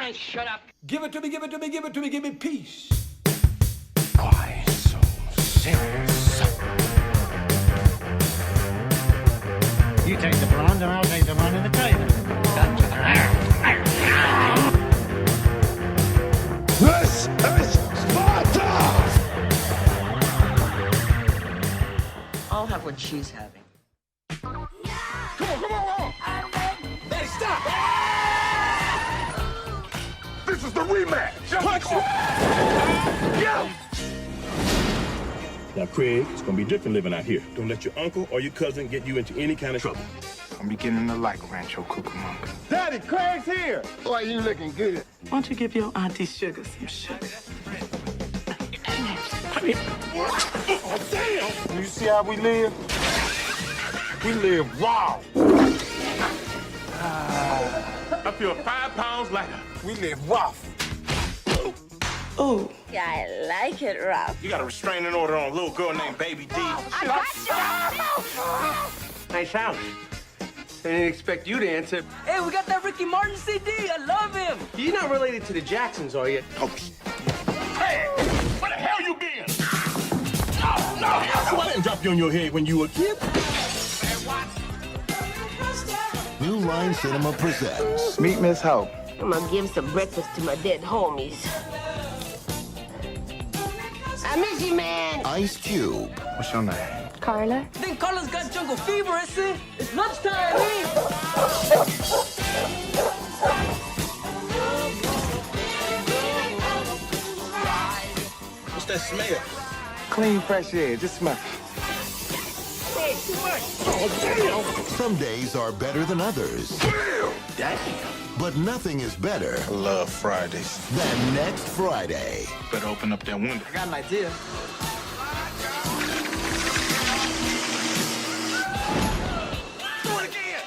man, shut up. Give it to me, give it to me, give it to me, give me peace. Why so serious? You take the blonde and I'll take the one in the trailer. This is Sparta! I'll have what she's having. Come on! Hey, stop! This is the rematch! Punch it! Yo! Now, Craig, it's gonna be different living out here. Don't let your uncle or your cousin get you into any kind of trouble. I'm beginning to like Rancho Cucamonga. Daddy, Craig's here! Boy, you looking good. Why don't you give your auntie Sugar some sugar? Oh, damn! You see how we live? We live raw. I feel 5 pounds lighter. We live rough. Oh, Yeah, I like it rough. You got a restraining order on a little girl named Baby D. Nice house. I didn't expect you to answer. Hey, we got that Ricky Martin CD. I love him. You're not related to the Jacksons, are you? Hey! Where the hell you been? Oh, no! I didn't drop you on your head when you were a kid. New Line Cinema presents Meet Miss Hope. I'm gonna give some breakfast to my dead homies. I miss you, man. Ice Cube, What's your name? Carla. I think Carlos got jungle fever, I see. It's lunchtime, man. What's that smell? Clean, fresh air. Just smell. Hey, too much. some days are better than others. But nothing is better I love Fridays. than next Friday. Better open up that window. I got an idea. Do it again!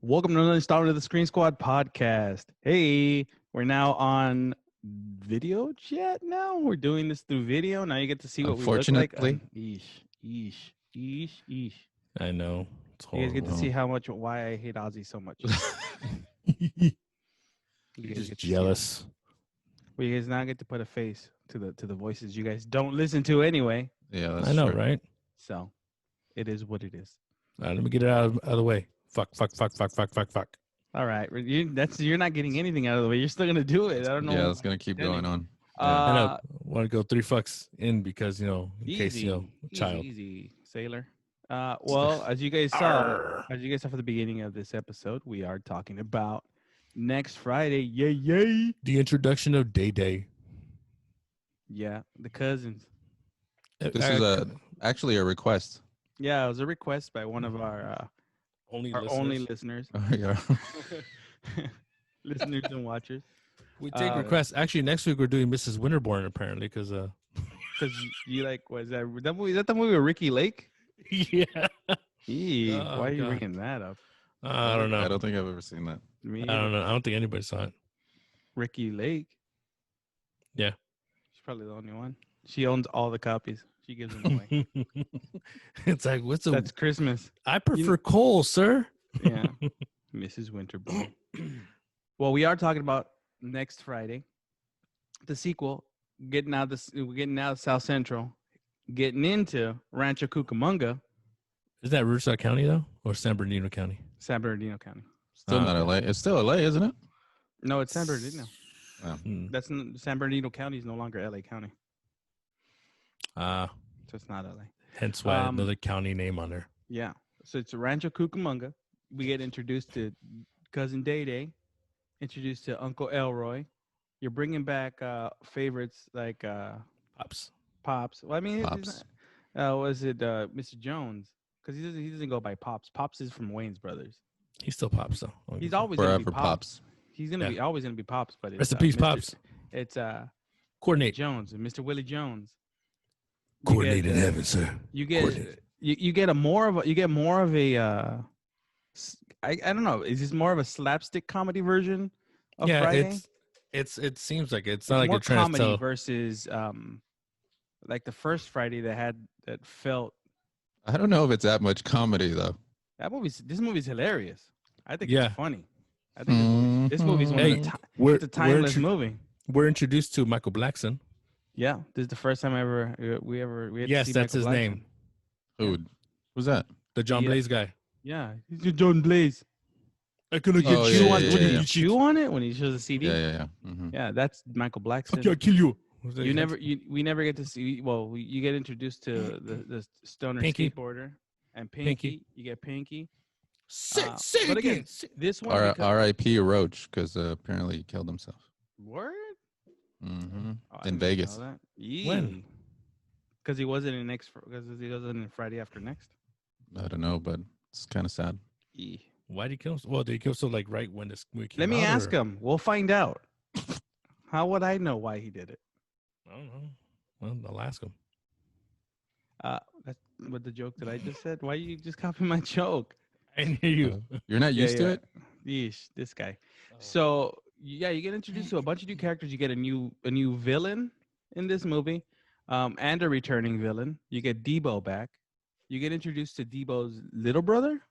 Welcome to another installment of the Screen Squad podcast. Hey, we're now on video chat now. We're doing this through video. Now you get to see what we look like. Eesh. I know. It's You guys horrible. get to see how much, why I hate Ozzy so much. You guys Just get to see jealous. Well, you guys now get to put a face to the voices you guys don't listen to anyway. Yeah, that's I know, true. right? So it is what it is. All right, let me get it out of the way. Fuck. All right, you're not getting anything out of the way. You're still gonna do it. I don't know. Yeah, it's gonna keep Danny. going on. I know. Want to go 3 fucks in because, in case, child. Easy, sailor. Well, as you guys saw from the beginning of this episode, we are talking about next Friday. Yay! The introduction of Day Day. Yeah, the cousins. This is actually a request. Yeah, it was a request by one of our only listeners, Oh, yeah. listeners and watchers. We take requests. Actually, next week we're doing Mrs. Winterborn apparently because Because you like, was that movie? Is that the movie with Ricky Lake? yeah. Why Oh, are you God. bringing that up? I don't know. I don't think I've ever seen that. Me, I don't know. I don't think anybody saw it. Ricky Lake. Yeah. She's probably the only one. She owns all the copies. She gives them away. It's like That's Christmas. I prefer Cole, sir. Yeah, Mrs. Winterborn. Well, we are talking about next Friday, the sequel. We're getting out of South Central, getting into Rancho Cucamonga, Is that Riverside County though, or San Bernardino County? San Bernardino County. Still not LA. It's still LA, isn't it? No, it's San Bernardino. Hmm. San Bernardino County is no longer LA County, so it's not LA. Hence why another county name on there. Yeah, so it's Rancho Cucamonga. We get introduced to Cousin Day Day, introduced to Uncle Elroy. You're bringing back favorites like Pops. Well, I mean, Pops. Was it Mr. Jones? Because he doesn't go by Pops. Pops is from Wayne's Brothers. He still Pops though. He's always gonna be Forever Pops. Pops. He's gonna be always gonna be Pops. But it's, Rest in peace, Mr. Pops. It's Coordinate. Jones and Mr. Willie Jones. Coordinate in heaven, sir. You get you get more of a I don't know. Is this more of a slapstick comedy version of Friday? It seems like it's not like more a trying to comedy tell. versus like the first Friday that felt I don't know if it's that much comedy though. This movie's hilarious. I think Yeah. it's funny. I think this movie's one Hey, of the we're- it's a timeless we're movie. We're introduced to Michael Blackson. Yeah, this is the first time we had Yes, to see that's Michael his Blackson. name. Who's that? The John Yeah. Blaze guy. Yeah, he's your John Blaze. I couldn't Oh, Chew yeah, on, yeah, what did yeah. he chew on it when he shows the CD? Yeah. Mm-hmm. Yeah, that's Michael Blackson. Okay, I'll kill you. We never get to see. Well, you get introduced to the stoner Pinky. skateboarder and Pinky. Pinky. You get Pinky. Say But again, again. this one. because- R.I.P. Roach because apparently he killed himself. Word. Mm-hmm. Oh, I In didn't Vegas. know that. When? Because he wasn't in because he wasn't in Friday After Next. I don't know, but it's kind of sad. Yee. Why did he kill himself? Well, did he kill himself like right when this movie came Let me out, ask or- him. We'll find out. How would I know why he did it? I don't know. Well, I'll ask him. That's what the joke that I just said. Why you just copy my joke? I knew you. You're not used to it? Yeesh, this guy. So yeah, you get introduced to a bunch of new characters. You get a new villain in this movie, and a returning villain. You get Debo back. You get introduced to Debo's little brother,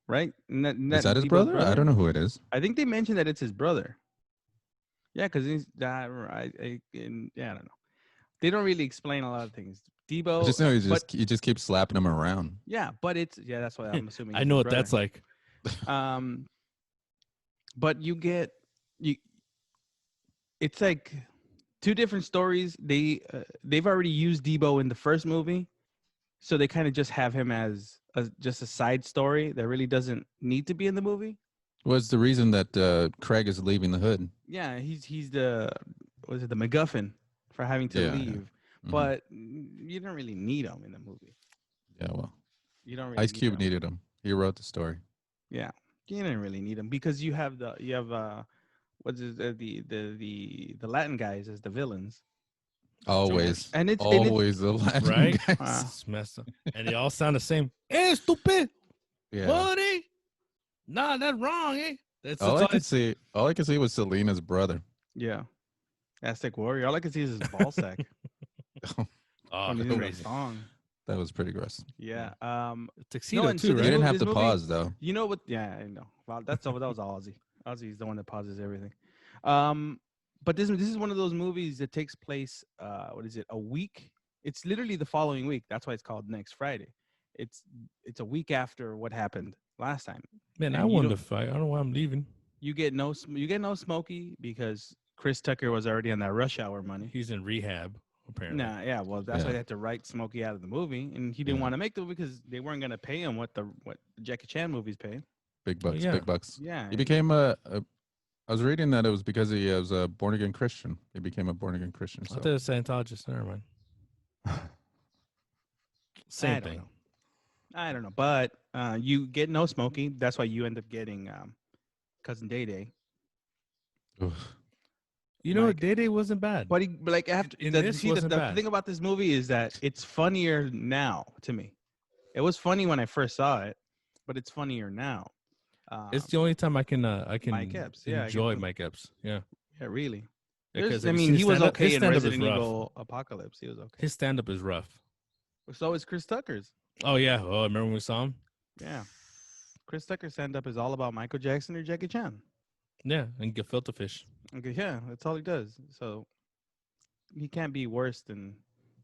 right? Is that his brother? I don't know who it is. I think they mentioned that it's his brother. Yeah, because he's I don't know. They don't really explain a lot of things. Debo. I just know but- he just keeps slapping him around. yeah, but it's that's what I'm assuming. I it's know his what that's brother. like. But you get it's like two different stories. They've already used Debo in the first movie, so they kind of just have him as just a side story that really doesn't need to be in the movie. What's the reason that Craig is leaving the hood? Yeah, he's the the MacGuffin for having to Yeah, yeah. leave, Mhm. but you don't really need him in the movie. Yeah, well, You don't really Ice Cube him. needed him. He wrote the story. Yeah, you didn't really need him because you have the Latin guys as the villains. Always, And it's always the Latin Right? guys. It's messed up. And they all sound the same. Eh, stupid. Yeah. What, eh? Nah, that's wrong, eh? That's All I that's- could see was Selena's brother. Yeah, Aztec Warrior. All I can see is his ball sack. Oh, when he's that's in that crazy. song. That was pretty gross. Yeah. Tuxedo and too, so You this right? didn't movie- have this to movie- pause though. You know what? Yeah, I know. Well, that was all Ozzy. Ozzy's the one that pauses everything. But this is one of those movies that takes place. What is it? A week. It's literally the following week. That's why it's called Next Friday. It's a week after what happened last time. Man, I and you wanted don't- to fight. I don't know why I'm leaving. You get no Smokey because Chris Tucker was already on that Rush Hour money. He's in rehab, apparently. Nah, yeah, well, that's why Yeah. they had to write Smokey out of the movie, and he didn't Yeah. want to make the movie because they weren't gonna pay him what the Jackie Chan movies pay. Big bucks, yeah. big bucks. Yeah, He became I was reading that it was because he was a born again Christian. He became a born again Christian. I So thought it was Scientologist. Never mind. Same I don't thing. know. I don't know, but you get no Smokey. That's why you end up getting Cousin Day Day. oof. You know, Like- Day Day wasn't bad. But like after In the, this see, the wasn't bad. thing about this movie is that it's funnier now to me. It was funny when I first saw it, but it's funnier now. It's the only time I can Mike Epps, yeah, I get enjoy the- Mike Epps. Yeah. yeah, really. Because I have you mean, seen he his was stand-up? okay His in stand-up is Resident rough. Evil Apocalypse. He was okay. His stand up is rough. So is Chris Tucker's. Oh yeah. Oh, remember when we saw him? Yeah. Chris Tucker's stand up is all about Michael Jackson or Jackie Chan. Yeah, and gefilte fish. Okay, yeah, that's all he does. So he can't be worse than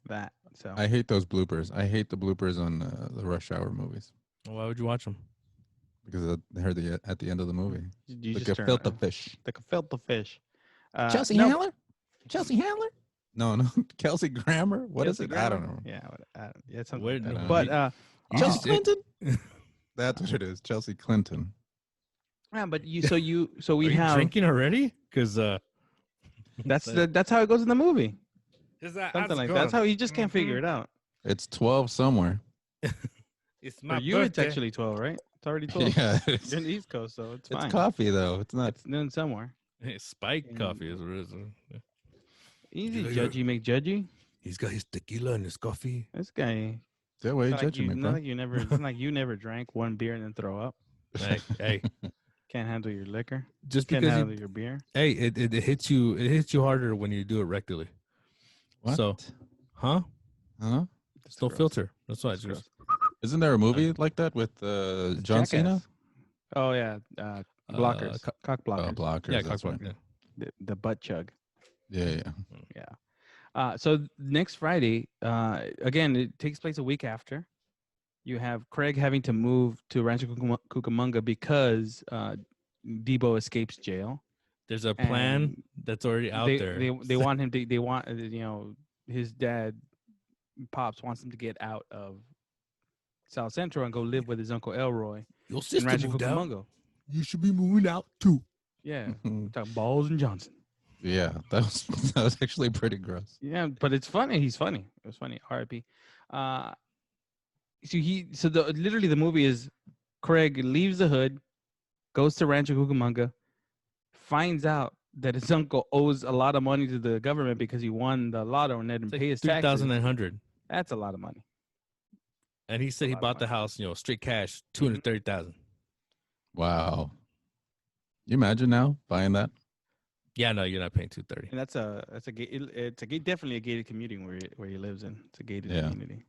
that. So I hate those bloopers. I hate the bloopers on the Rush Hour movies Why would you watch him? because I heard at the end of the movie. you The just turn gefilte on. fish. The gefilte fish. Chelsea no, Handler? Chelsea Handler? No, Kelsey Grammer. What is Kelsey it? I don't Grammer? know. Yeah, yeah, it's something. Where- like that. no, But You Chelsea just- Clinton? That's what it is. Chelsea Clinton. yeah, but so we Are you have drinking already? Because that's how it goes in the movie. something Something like that. That's how he just can't Mm-hmm. figure it out. It's 12 somewhere. It's For my you, it's birthday. actually 12, right? It's already 12. Yeah, You're it's, in the East Coast, so it's fine. coffee though. It's not. It's noon somewhere. Hey, spike Mm. coffee is what it is. Easy, Yeah, judgy, make judgy. He's got his tequila and his coffee. This guy. That way, It's not like judging you, me, not bro. like you never. It's not like you never drank one beer and then throw up. Hey, Can't handle your liquor. just Can't because handle you, your beer. hey, it hits you. It hits you harder when you do it rectally. What? So, huh? Huh? There's no filter. That's why it's Gross. gross. Isn't there a movie like that with John Cena? Jackass. Oh yeah, blockers, cock blockers. Oh, blockers. Yeah, that's cock block. right. Yeah. The butt chug. Yeah, yeah. Yeah. So next Friday, again, it takes place a week after. You have Craig having to move to Rancho Cucamonga because Debo escapes jail. There's a plan And that's already out there. They want him to. They want his dad, Pops, wants him to get out of South Central and go live with his uncle Elroy Your in sister Rancho moved out. Cucamonga. You should be moving out too. Yeah, talk Balls and Johnson. Yeah, that was actually pretty gross. Yeah, but it's funny. He's funny. It was funny. R.I.P. Literally the movie is Craig leaves the hood, goes to Rancho Cucamonga, finds out that his uncle owes a lot of money to the government because he won the lotto and didn't pay his taxes. 3,900. That's a lot of money. And he said he bought the house, straight cash, 230,000. Wow. You imagine now buying that? Yeah, no, you're not paying 230. And it's definitely a gated community where he lives in. It's a gated community.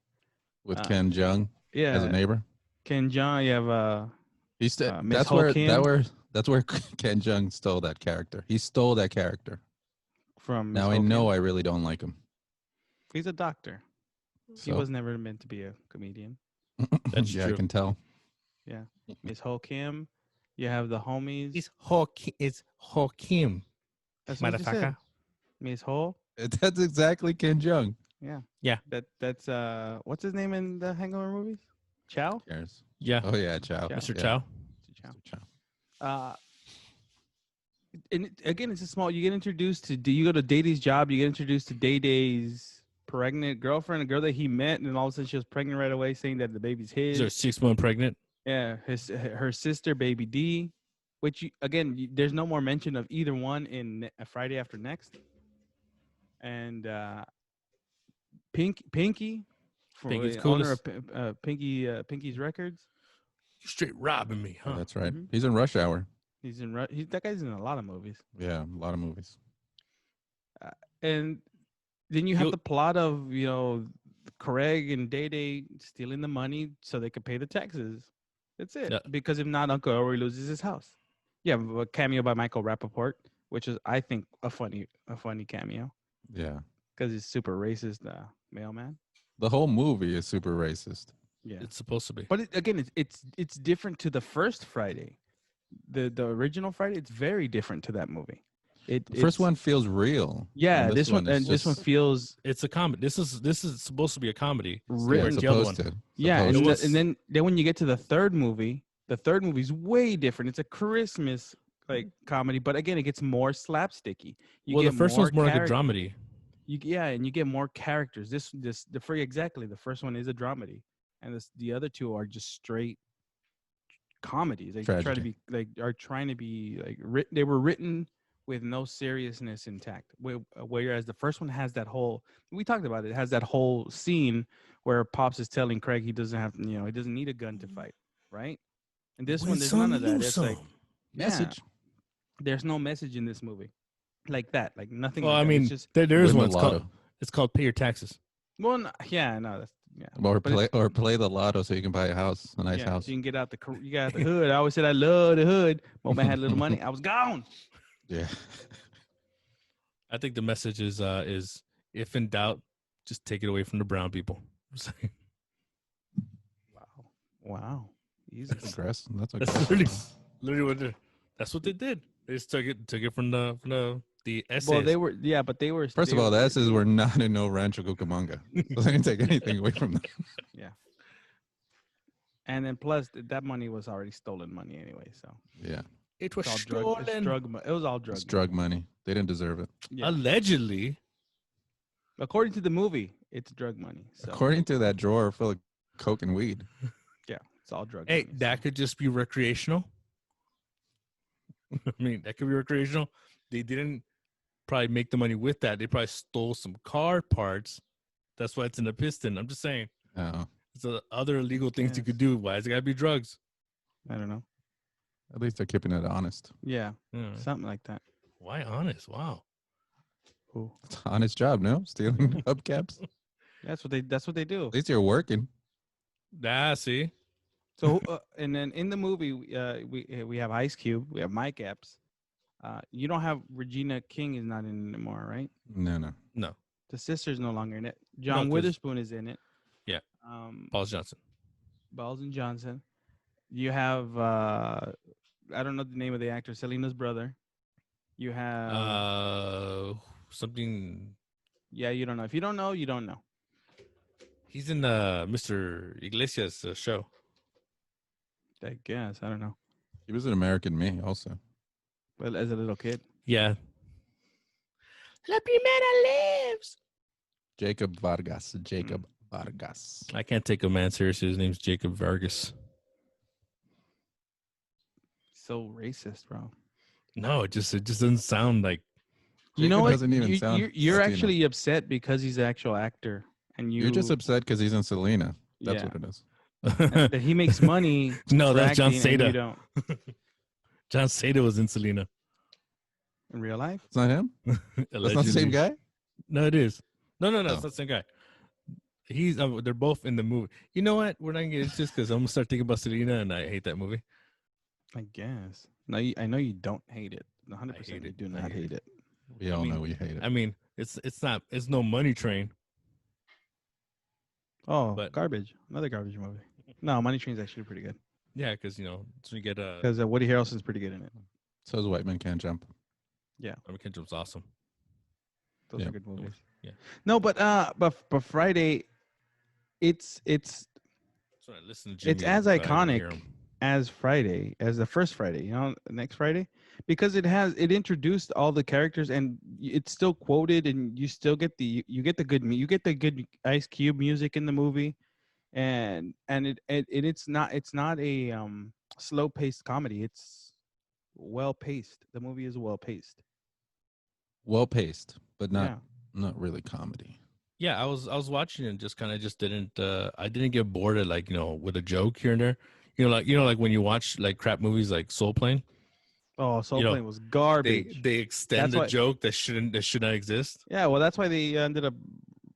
With Ken Jeong as a neighbor. Ken Jeong, you have that's where Ken Jeong stole that character. He stole that character. From now I know I really don't like him. He's a doctor. He was never meant to be a comedian. That's yeah, true. I can tell. Yeah. Miss Ho Kim. You have the homies. It's Ho Kim. That's what you said. Miss Ho. That's exactly Ken Jeong. Yeah. Yeah. That's what's his name in the Hangover movies? Chow? Cares. Yeah. Oh yeah, Chow. Mr. Yeah. Chow. Mr. Chow. And again, it's a small. You get introduced to. Do you go to Day Day's job? You get introduced to Day Day's pregnant girlfriend, a girl that he met, and then all of a sudden she was pregnant right away, saying that the baby's his. Is her 6-month pregnant? Yeah, her sister, Baby D, which there's no more mention of either one in Friday After Next, and Pinky, for Pinky's the owner coolest. of Pinky's Records. You straight robbing me, huh? Oh, that's right. He's in Rush Hour. He's in that guy's in a lot of movies. Yeah, a lot of movies. And then you have the plot of Craig and Day Day stealing the money so they could pay the taxes. That's it. Yeah. Because if not, Uncle Elroy loses his house. Yeah, a cameo by Michael Rappaport, which is, I think, a funny cameo Yeah. because he's super racist mailman. The whole movie is super racist. Yeah, It's supposed to be. but it's different to the first Friday, the original Friday. It's very different to that movie. The first one feels real. Yeah, and this one is this one just- feels It's a comedy. This is supposed to be a comedy. yeah, written. it's the other supposed one. to. Yeah, and, Supposed to. and then when you get to the third movie's way different. It's a Christmas comedy, but again, it gets more slapsticky. Well, the first one's more like a dramedy. And you get more characters. The first one is a dramedy, and the other two are just straight comedies. They try to be they were written with no seriousness intact. Whereas the first one has that whole, we talked about it, has that whole scene where Pops is telling Craig he doesn't need a gun to fight, right? And this one, there's none of that. It's like Message. there's no message in this movie like that. Like nothing. Well, like I that. mean, It's just, there is Win one. the lotto. It's called Pay Your Taxes. well, no, yeah, no, that's yeah. Or But it's- play the lotto so you can buy a house, a nice yeah, house. so you can get out the hood. I always said I love the hood. Moment I had a little money, I was gone. Yeah. I think the message is if in doubt, just take it away from the brown people. Wow. Easy. That's aggressive. That's That's aggressive. literally that's what they did. They just took it from the essays. Well, they were. First of all, the S's were not in no Rancho Cucamonga. So they didn't take anything away from them. Yeah. And then plus that money was already stolen money anyway, so Yeah. it was it's all drug. It's stolen. it was all drug. It's drug money. They didn't deserve it. Yeah. Allegedly. According to the movie, it's drug money. So According to that drawer full of coke and weed. yeah, it's all drug Hey, money. that could just be recreational. I mean, that could be recreational. They didn't probably make the money with that. They probably stole some car parts. That's why it's in the piston. I'm just saying. Oh, It's other illegal things you Yes. could do. Why is it gotta be drugs? I don't know. at least they're keeping it honest. Yeah, Yeah. something like that. Why honest? Wow. Cool. It's an honest job, no? Stealing hubcaps. That's what they do. At least you're working. See. So and then in the movie, we have Ice Cube, we have Mike Epps. You don't have Regina King is not in it anymore, right? No. The sister's no longer in it. No, John 'cause- Witherspoon is in it. Yeah. Um, Paul Johnson. Balls and Johnson. You have I don't know the name of the actor, Selena's brother. You have Something. yeah, you don't know. If you don't know, you don't know. He's in Mr. Iglesias show. I guess I don't know. He was an American Me also. Well, as a little kid. Yeah. La Primera lives. Jacob Vargas. Jacob Vargas. I can't take a man seriously. His name's Jacob Vargas. So racist, bro. No, it just doesn't sound like. You know Jacob what? doesn't even sound You're Latino. actually upset because he's an actual actor, and You're just upset because he's in Selena. That's Yeah. what it is. that he makes money. No, for that's John acting and you Seda. don't John Seda was in Selena. in real life. It's not him? That's not the same Allegedly. guy? No, it is. No, Oh. it's not the same guy. He's. They're both in the movie. You know what? We're not gonna get into this because I'm gonna start thinking about Selena, and I hate that movie. I guess. No, I know you don't hate it. 100% hate you it. do I not hate hate it. We all mean- know we hate it. I mean, it's no Money Train. Oh, But- garbage. Another garbage movie. No, Money Train's actually pretty good Yeah, because so you get because Woody Harrelson's pretty good in it. So is White Man Can't Jump. Robert Kendrick's awesome. Those Yeah. are good movies. Yeah. No, but Friday, it's So I listen to Jimmy, it's as so I can hear iconic him. as Friday, as the first Friday, next Friday, because it introduced all the characters and it's still quoted and you still get the good Ice Cube music in the movie, and it's not a slow paced comedy. It's well paced. The movie is well paced. Well paced, but Yeah. not really comedy. Yeah, I was watching it and just kind of didn't I didn't get bored at with a joke here and there. Like when you watch like crap movies like Soul Plane, Oh, Soul You know, Plane was garbage. they extend That's the why- joke that should not exist. Yeah, well, that's why they ended up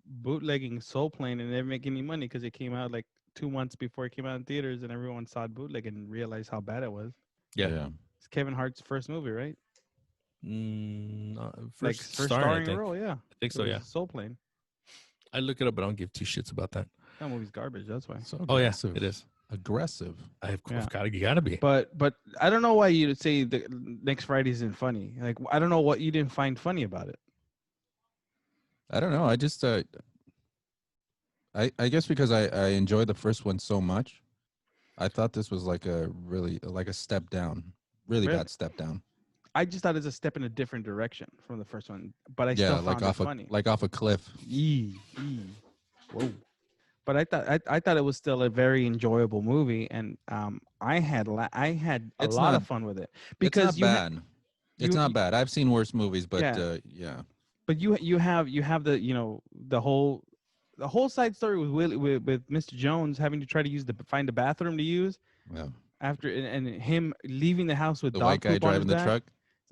bootlegging Soul Plane and they didn't make any money because it came out like 2 months before it came out in theaters and everyone saw it bootleg and realized how bad it was. Yeah. It's Kevin Hart's first movie, right? First First starring, I starring think. role, yeah. I think so. It was Yeah, Soul Plane. I look it up, but I don't give two shits about that. That movie's garbage. That's why. So Oh yeah, aggressive. it is. Aggressive. Yeah. You gotta be. But I don't know why you say the next Friday isn't funny. Like I don't know what you didn't find funny about it. I don't know. I just I guess because I enjoyed the first one so much, I thought this was like a step down. Really Really? bad step down. I just thought it's a step in a different direction from the first one, but I Yeah, still like found it funny. off a cliff. Whoa. But I thought it was still a very enjoyable movie, and I had a It's lot not- of fun with it because It's not bad. It's you- not bad. I've seen worse movies, but Yeah. yeah. But you have the the whole side story with Mr. Jones having to try to find the bathroom to use Yeah. after and him leaving the house with The dog white guy poop on his driving the back. truck.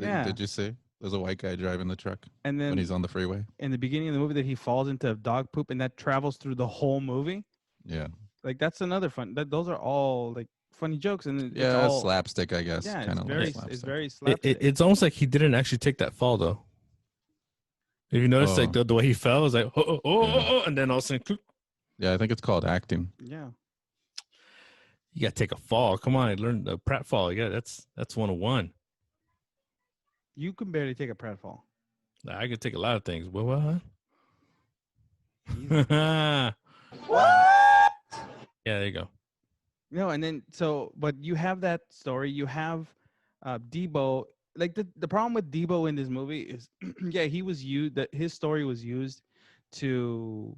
Yeah. Did you see? There's a white guy driving the truck And then when he's on the freeway. in the beginning of the movie that he falls into dog poop and that travels through the whole movie. Yeah. Like that's another fun. Those are all like funny jokes and it's Yeah, all, slapstick, I guess. Yeah, Kinda it's like very slapstick. it's very slapstick. It's almost like he didn't actually take that fall though. If you notice, like the way he fell was like oh, and then all of a sudden, cloop. Yeah, I think it's called acting. Yeah. You gotta take a fall. Come on, I learned the pratfall. Yeah, that's 101. You can barely take a pratfall. I could take a lot of things. What? Yeah, there you go. No, and then but you have that story. You have Debo. Like the problem with Debo in this movie is, yeah, he was used. That his story was used to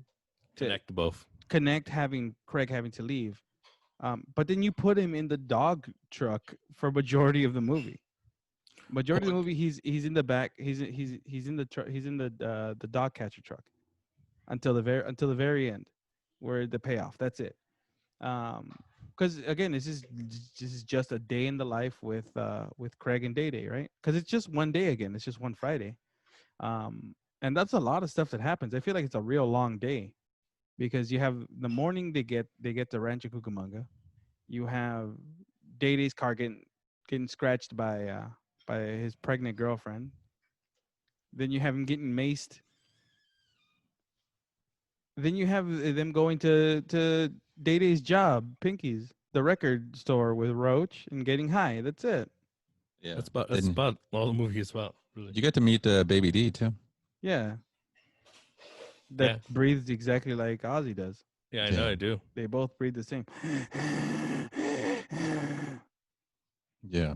Connect to both. connect Craig having to leave. But then you put him in the dog truck for majority of the movie. Majority of the movie, he's in the back. He's in the truck. He's in the dog catcher truck until the very end, where the payoff. That's it. Because again, this is just a day in the life with Craig and Day Day, right? Because it's just one day again. It's just one Friday, and that's a lot of stuff that happens. I feel like it's a real long day because you have the morning they get to Rancho Cucamonga. You have Day Day's car getting scratched by his pregnant girlfriend. Then you have him getting maced. Then you have them going to Day Day's job, Pinky's, the record store with Roach, and getting high. That's it. Yeah. That's about And all the movie is about. Really. you get to meet Baby D too. Yeah. That Yeah. breathes exactly like Ozzy does. Yeah, I know I do. They both breathe the same. Yeah.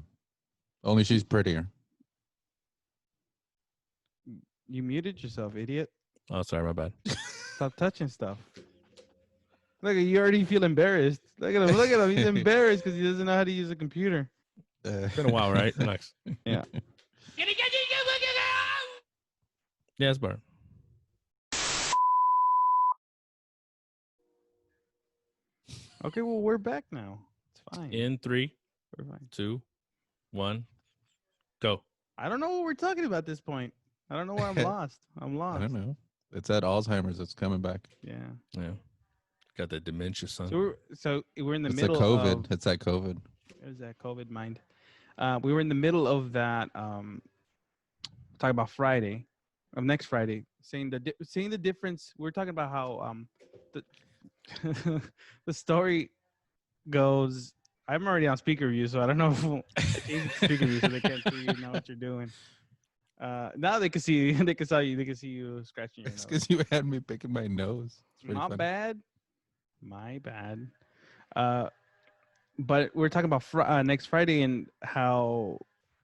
Only she's prettier. You muted yourself, idiot. Oh, sorry, my bad. Stop touching stuff. Look, you already feel embarrassed. Look at him. Look at him. He's embarrassed because he doesn't know how to use a computer. It's been a while, right? Relax. Yeah. Yeah, it's better. Okay, well, we're back now. It's fine. In 3, We're fine. 2, 1, go. I don't know what we're talking about at this point. I don't know where I'm lost. I'm lost. I don't know. It's that Alzheimer's that's coming back. Yeah. Yeah. Got that dementia, son. So we're in the It's middle that COVID. of... It's that COVID. There's that COVID mind. We were in the middle of that. Talking about Friday, of next Friday, saying the difference. We're talking about how the the story goes. I'm already on speaker view, so I don't know if speaker view, so they can't see you know what you're doing. Now they can see you. They can see you. They can see you scratching your It's nose. because you had me picking my nose. It's pretty My funny. bad. My bad. But we're talking about next Friday and how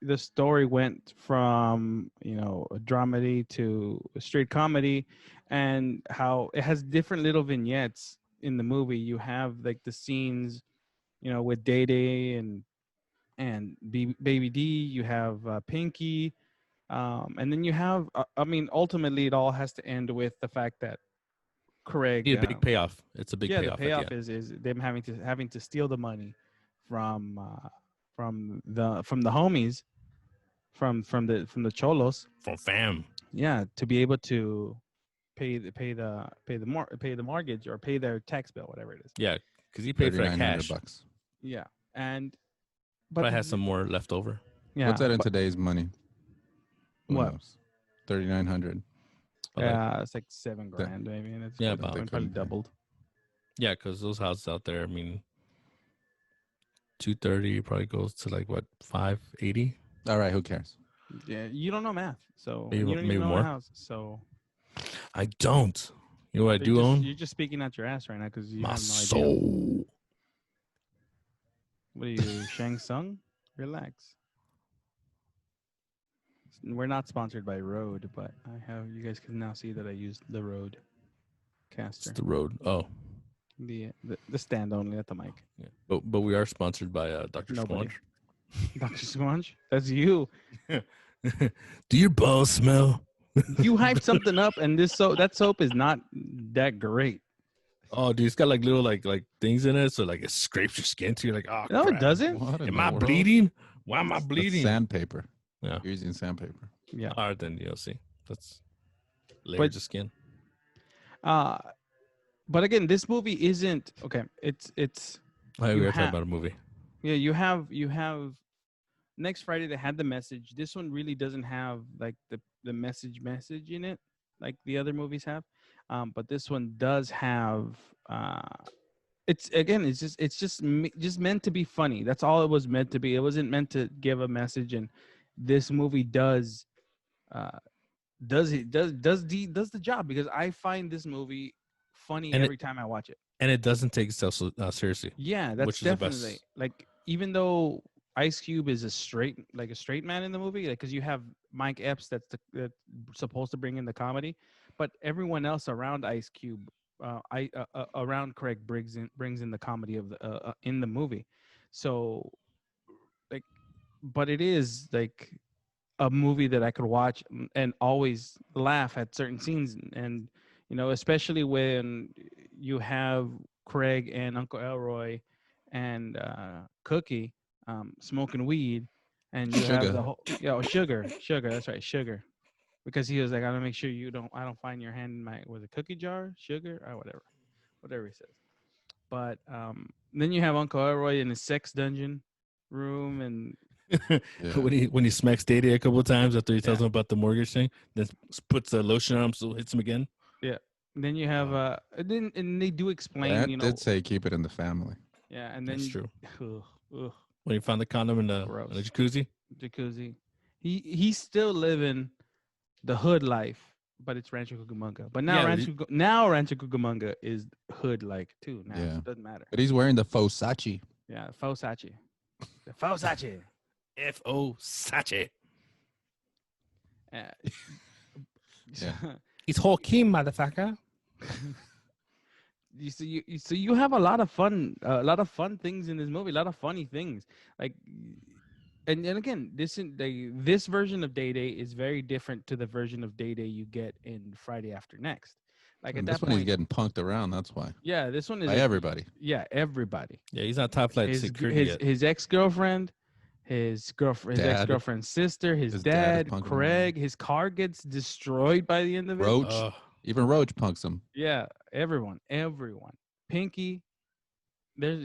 the story went from, you know, a dramedy to a straight comedy, and how it has different little vignettes in the movie. You have like the scenes, you know, with Day Day and Baby D. You have Pinky, and then you have. I mean, ultimately, it all has to end with the fact that Craig. Need a big payoff. It's a big payoff. The payoff is them having to steal the money from the homies, from the cholos, from fam. Yeah, to be able to pay the mortgage or pay their tax bill, whatever it is. Yeah, because he paid for that cash. $3,900. Yeah, but I has some more left over. Yeah, What's that in today's money? Who What? knows? 3,900. Yeah, it's like $7,000 maybe, and it's Yeah, probably doubled. Yeah, because those houses out there, I mean, 230 probably goes to like what 580. All right, who cares? Yeah, you don't know math, so Maybe- you don't maybe even know more. a house, so I don't. You know what I do own? You're just speaking out your ass right now because you My have no idea. soul. What are you, Shang Tsung? Relax. We're not sponsored by Rode, but you guys can now see that I used the Rode caster. It's the road. Oh, The stand only, not the mic. yeah. But we are sponsored by Dr. Nobody. Squanch. Dr. Squanch? That's you. Do your balls smell? You hyped something up, and that soap is not that great. Oh, dude, it's got like little like things in it, so like it scrapes your skin too. You're like, oh, No, crap. it doesn't. What in Am the I world? bleeding? Why am I That's bleeding? sandpaper. Yeah. You're using sandpaper. Yeah. All right, then you'll see. That's layers But- of skin. But again, this movie isn't okay. It's Oh, you we are talking have- about a movie. yeah. You have next Friday they had the message. This one really doesn't have like the message in it like the other movies have. But this one does have. It's just meant to be funny. That's all it was meant to be. It wasn't meant to give a message. And this movie does the job, because I find this movie funny And every time I watch it. And it doesn't take itself so seriously. Yeah, that's which is the best. definitely like, even though Ice Cube is a straight man in the movie, like, because you have Mike Epps that's supposed to bring in the comedy, but everyone else around Ice Cube, around Craig brings in the comedy of the in the movie. So, like, but it is like a movie that I could watch and always laugh at certain scenes, and you know, especially when you have Craig and Uncle Elroy and Cookie smoking weed, and you have the whole sugar. That's right, sugar, because he was like, I gotta make sure I don't find your hand in my cookie jar, sugar or whatever. whatever he says. But then you have Uncle Elroy in his sex dungeon room, and when he smacks Day Day a couple of times after he tells him about the mortgage thing, then puts the lotion on him so it hits him again. yeah. And then you have and they do explain, That you know. did say keep it in the family. Yeah, and then That's true. Ugh, When he found the condom in the jacuzzi. jacuzzi. He's still living the hood life, but it's Rancho Cucamonga. But now Rancho Cucamonga is hood like too. Now so Yeah. it doesn't matter. But he's wearing the Fosachi. Yeah, Fosachi. The Fosachi. F.O. Sachi. Yeah. He's Joaquin, motherfucker. You have a lot of fun things in this movie, a lot of funny things. Like, and again, this version of Day Day is very different to the version of Day Day you get in Friday After Next. Like And at this that one point, he's getting punked around. That's why. yeah, this one is By everybody. Yeah, everybody. Yeah, he's not top flight security yet. His ex-girlfriend, his Dad. ex-girlfriend's sister, his His dad, dad is punking him. Craig. His car gets destroyed by the end of it. Roach. Even Roach punks him. Yeah, everyone. Pinky. There's,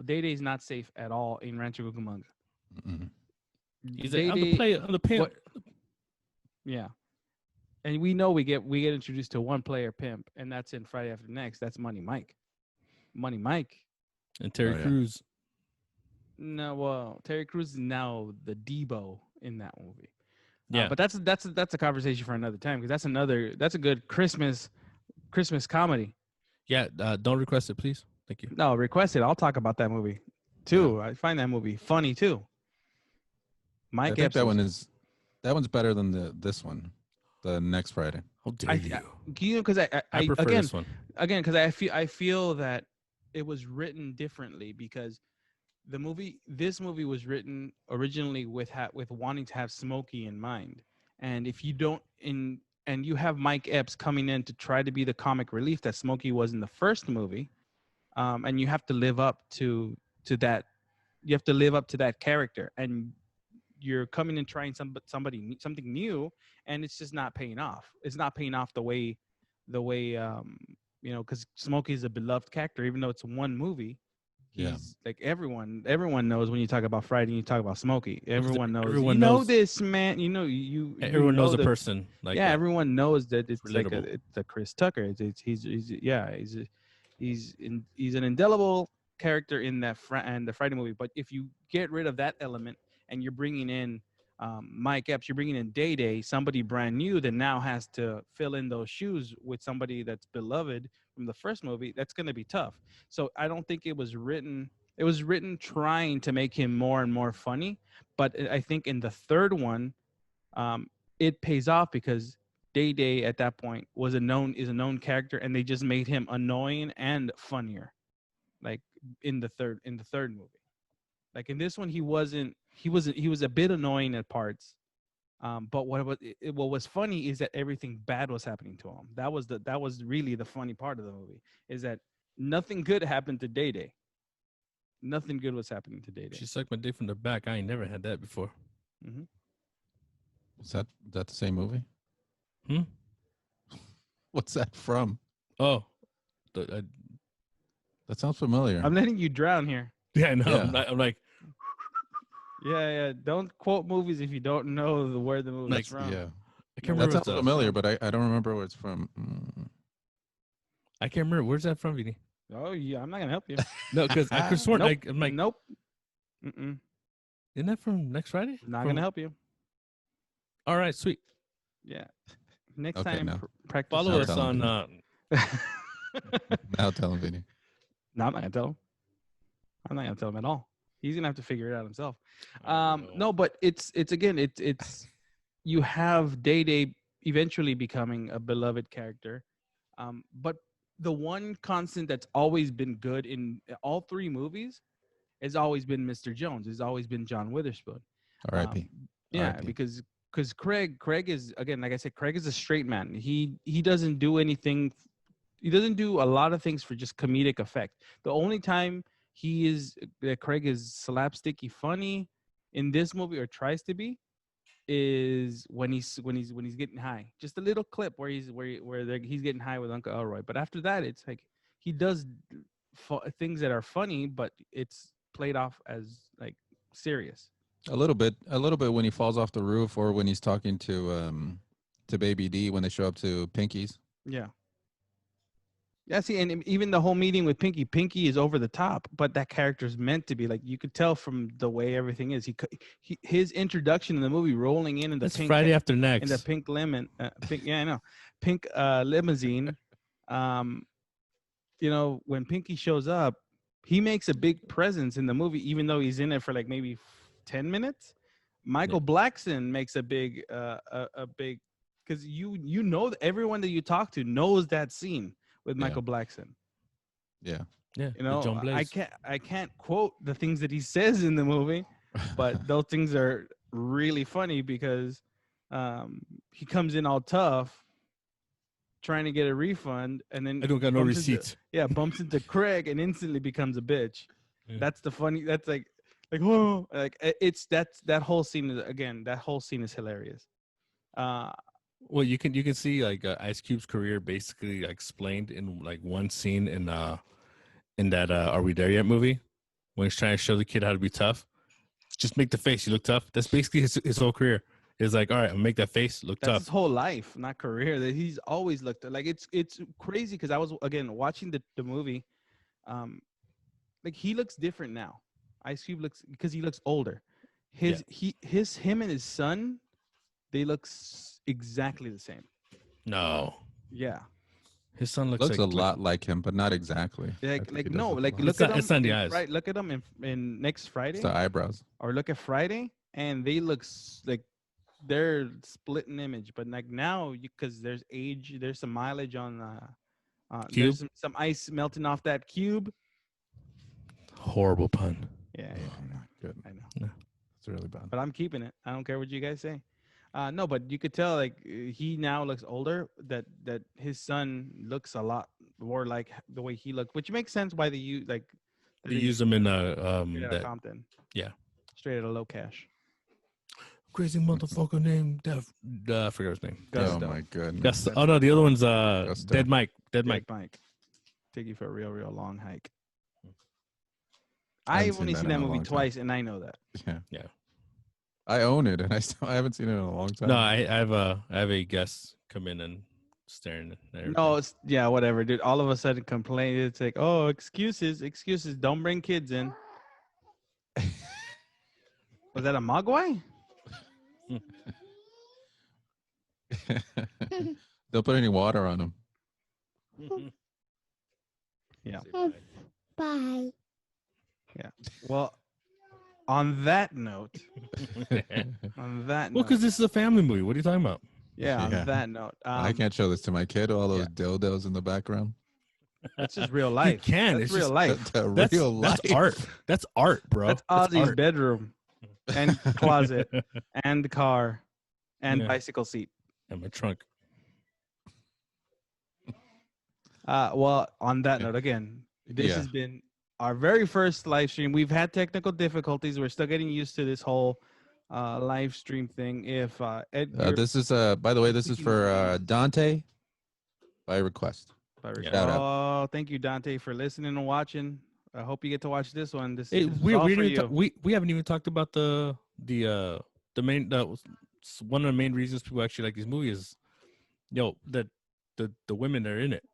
Day Day's not safe at all in Rancho Cucamonga. Mhm. He's like, I'm the pimp. Yeah, and we know we get introduced to one player pimp, and that's in Friday After Next. That's Money Mike. Money Mike. And Terry Oh, yeah. Crews. No, well, Terry Crews is now the Debo in that movie. Yeah. But that's a conversation for another time, because that's a good Christmas comedy. Yeah, don't request it, please. Thank you. No, request it. I'll talk about that movie too. I find that movie funny too. I Mike think Epps. that one's better than this one, the next Friday. How dare you? Because I prefer this one. Again, because I feel that it was written differently, because this movie was written originally with wanting to have Smokey in mind, and if you don't and you have Mike Epps coming in to try to be the comic relief that Smokey was in the first movie, and you have to live up to that. You have to live up to that character, and you're coming and trying something new, and it's just not paying off. It's not paying off the way because Smokey is a beloved character, even though it's one movie. He's like everyone knows when you talk about Friday and you talk about Smokey. Everyone knows. Everyone knows knows this man. Everyone knows the a person. Like yeah, that. everyone knows that it's like Relatable. it's a Chris Tucker. He's an indelible character in that the Friday movie. But if you get rid of that element and you're bringing in Mike Epps, you're bringing in Day Day, somebody brand new that now has to fill in those shoes with somebody that's beloved from the first movie, that's going to be tough. So I don't think it was written trying to make him more and more funny. But I think in the third one, it pays off because Day Day at that point is a known character, and they just made him annoying and funnier. Like in the third movie. Like in this one, he was a bit annoying at parts. But what was funny is that everything bad was happening to him. That was really the funny part of the movie, is that nothing good happened to Day Day. Nothing good was happening to Day Day. She sucked my dick from the back. I ain't never had that before. Mm-hmm. Is that the same movie? Hmm? What's that from? Oh. That sounds familiar. I'm letting you drown here. Yeah, I know. Yeah. I'm like, Yeah. Don't quote movies if you don't know where the movie's from. Yeah. I can't That remember. sounds familiar, but I don't remember where it's from. I can't remember. Where's that from, Vini? Oh yeah, I'm not gonna help you. No, because I could sworn. Nope. I'm like, Nope. Mm-mm. Isn't that from next Friday? Not gonna help you. All right, sweet. Yeah. Next Okay, time, now. practice. Follow Now us tell on. him. Now tell him, Vinny. No, I'm not gonna tell him. I'm not gonna tell him at all. He's gonna have to figure it out himself. No, but it's you have Day Day eventually becoming a beloved character, but the one constant that's always been good in all three movies has always been Mr. Jones. Has always been John Witherspoon. R.I.P. Yeah, R.I.P. because Craig is, again, like I said, Craig is a straight man. He doesn't do anything. He doesn't do a lot of things for just comedic effect. The only time Craig is slapsticky funny in this movie, or tries to be, is when he's getting high. Just a little clip where he's getting high with Uncle Elroy. But after that, it's like he does things that are funny, but it's played off as like serious. A little bit when he falls off the roof, or when he's talking to Baby D when they show up to Pinky's. Yeah. Yeah, see, and even the whole meeting with Pinky is over the top, but that character's meant to be like, you could tell from the way everything is. His introduction in the movie, rolling in the It's pink Friday After Next. in the pink lemon, yeah, I know, pink limousine. You know, when Pinky shows up, he makes a big presence in the movie, even though he's in it for like maybe 10 minutes. Michael Blackson makes a big, because you know everyone that you talk to knows that scene with Michael Blackson. Yeah. Yeah. You know, John Blaze. I can't quote the things that he says in the movie, but those things are really funny because he comes in all tough, trying to get a refund, and then I don't got no bumps receipts. bumps into Craig and instantly becomes a bitch. Yeah. That's the funny. That's like whoa, like it's that whole scene is, again, that whole scene is hilarious. Well, you can see like Ice Cube's career basically explained in like one scene in that Are We There Yet movie, when he's trying to show the kid how to be tough. Just make the face, you look tough. That's basically his whole career. It's like, all right, I'll make that face look That's tough. his whole life, not career. That he's always looked like it's crazy because I was again watching the movie, like he looks different now. Ice Cube looks, because he looks older. Him and his son, they look exactly the same. No. Yeah. His son looks a lot like him, but not exactly. Like no, like It's look at not- them. it's not the eyes. Right, look at them in next Friday. It's the eyebrows. Or look at Friday, and they look like they're split in image. But like now, because there's age, there's some mileage on Cube? there's some ice melting off that cube. Horrible pun. Yeah, Good. I know. No. It's really bad. But I'm keeping it. I don't care what you guys say. No, but you could tell like he now looks older. That his son looks a lot more like the way he looked, which makes sense why they use They use them in straight out of that Compton. Yeah. Straight out of Low Cash. crazy motherfucker named I forgot his name. Gusto. Oh my goodness. Gusto. Oh no, the other one's Dead Mike. Dead Mike. Take you for a real long hike. I haven't I've only seen seen that that in a movie long time. twice, and I know that. Yeah. Yeah. I own it, and I haven't seen it in a long time. No, I have a guest come in and staring at everything. No, it's whatever, dude. All of a sudden complain. It's like, oh, excuses. Don't bring kids in. Was that a Mogwai? Don't put any water on them. Yeah. Bye. Yeah. Well, on that note, Well, because this is a family movie. What are you talking about? Yeah, on Yeah. that note, I can't show this to my kid. All those dildos in the background. that's just real life. You can. That's It's real just- life. That's real life. That's art. That's art, bro. That's That's Ozzy's art. bedroom and closet and car and Yeah. bicycle seat. And my trunk. Well, on that note, again, this has been our very first live stream. We've had technical difficulties. We're still getting used to this whole live stream thing. If Ed, This is by the way, this is for Dante by request. Shout out. oh, thank you, Dante, for listening and watching. I hope you get to watch this one. This Hey, is we all for didn't even you. we haven't even talked about the main one of the main reasons people actually like these movies. That the women that are in it.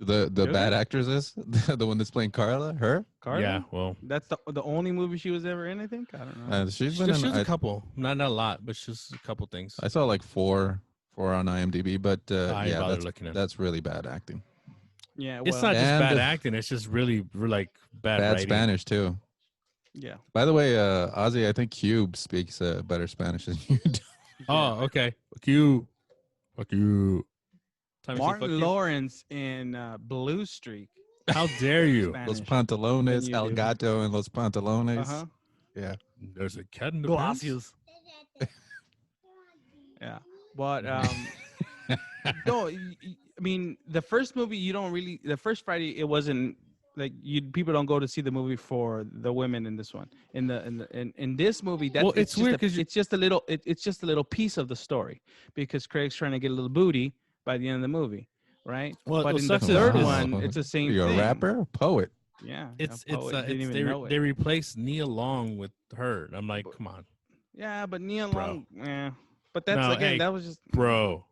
The Really? bad actress is the one that's playing Carla. Her. Carla? Yeah, well, That's the only movie she was ever in, I think. I don't know. She's she been does in, a couple, not a lot, but just a couple things. I saw like four on IMDb, but I ain't yeah, bothered looking at it. that's really bad acting. Yeah, It's well, not just And bad the- acting; it's just really like bad Bad writing. Spanish too. yeah. By the way, Ozzy, I think Cube speaks better Spanish than you do. Oh, okay. Fuck you. Fuck you. Time to say fuck Martin you. Lawrence in Blue Streak. How dare you? Los Spanish. Pantalones, Than you El do. Gato, and Los Pantalones. Uh-huh. Yeah. There's a cat in the pants. Glacius. Yeah, but no, I mean the first movie you don't really. The first Friday it wasn't like people don't go to see the movie for the women in this one. In this movie, that Well, it's just weird a- 'cause you- it's just a little it's just a little piece of the story because Craig's trying to get a little booty by the end of the movie. right? Well, but what in the sucks is- third is- one, it's the same You're thing. a rapper, poet. Yeah, It's a poet didn't even know it. they replaced Nia Long with her. And I'm like, come on, Yeah, but Nia Bro. Long, yeah. But that's No, again, hey. that was just bro.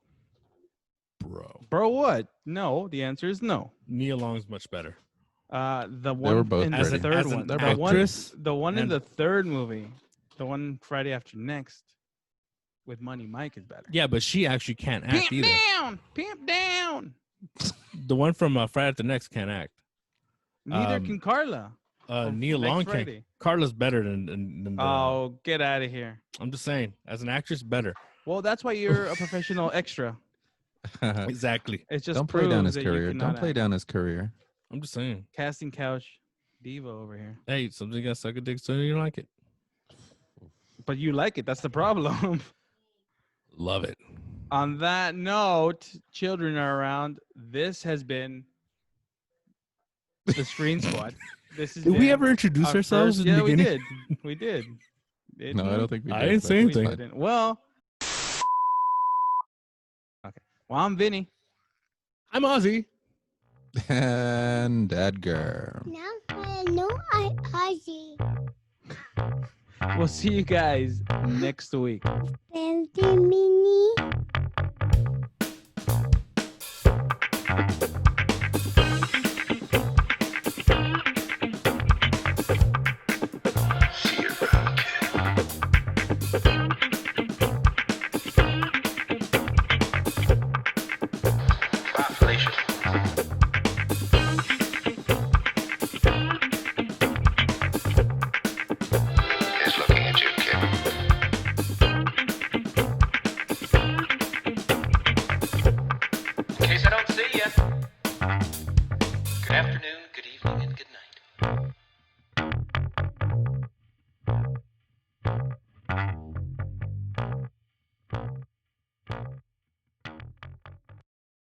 bro. What? No, the answer is no. Nia Long's much better. The were one both in the pretty. third As an one, They're the both one, actress, the one in and- the third movie, the one Friday After Next, with Money Mike is better. Yeah, but she actually can't act either. Pimp down. The one from Friday After Next can't act. Neither can Carla. from Nia Next Long can. Friday. Carla's better than the, Oh, get out of here. I'm just saying, as an actress, better. Well, that's why you're a professional extra. Exactly. It just Don't play down proves his that you career. cannot Don't play act. down his career. I'm just saying. Casting couch diva over here. Hey, something got suck a dick, so you like it. But you like it. That's the problem. Love it. On that note, children are around. This has been the Screen Squad. This is. Did we ever introduce ourselves in the Yeah, we beginning? did. We did. Didn't No, I we? don't think we did. I didn't but say it's anything. We fine. didn't. Well. Okay. Well, I'm Vinny. I'm Ozzy. And Edgar. Now I know I Ozzy. We'll see you guys next week. Bendy Mini.